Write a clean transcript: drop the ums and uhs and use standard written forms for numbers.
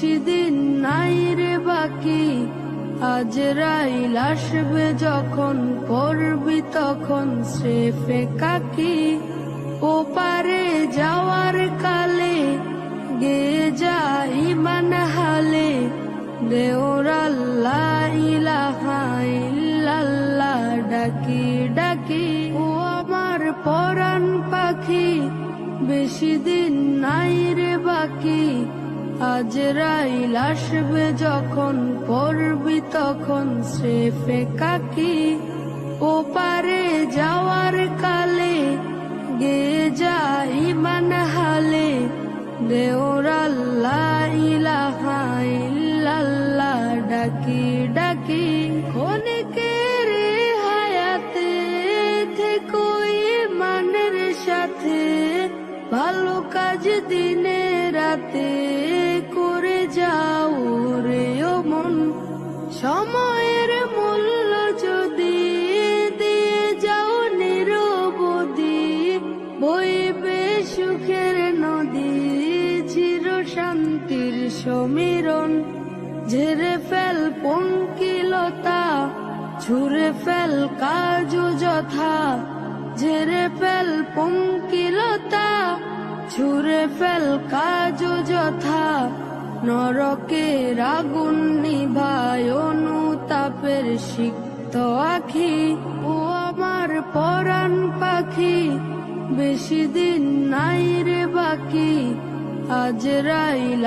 বেশি দিন নাই রে বাকি, আজরাইল আসবে যখন, করবি তখন স্রেফে কাকি। ওপারে যাওয়ার কালে গে যাই ইমান হালে, দেওর আল্লাহ ইলাহা ইল্লাল্লাহ ডাকি ডাকি। ও আমার পরাণ পাখি, বেশি দিন নাই রে বাকি, আজরাইল আসবে যখন, করবি তখন স্রেফে কাকি। ওপারে যাওয়ার কালে গে যাই ইমান হালে, দেওর আল্লাহ ইলাহা ইল্লাল্লাহ ডাকি ডাকি। ক্ষণিকের হায়াতে থেকো ইমানের সাথে, ভালো কাজ দিনে রাতে করে যাও রে ও মন। সময়ের মূল্য যদি দিয়ে যাও নিরবধি, বইবে সুখের নদী, চির শান্তির সমীরণ। ঝেড়ে ফেল পঙ্কিলতা, ছুঁড়ে ফেল কাজ যথা, ঝেড়ে ফেল পঙ্কিলতা, ছুঁড়ে ফেল কাজ যথা। নরকের আগুন নিভায় অনুতাপের সিক্ত আখি। ও আমার পরাণ পাখি, বেশি দিন নাই রে বাকি, আজরাইল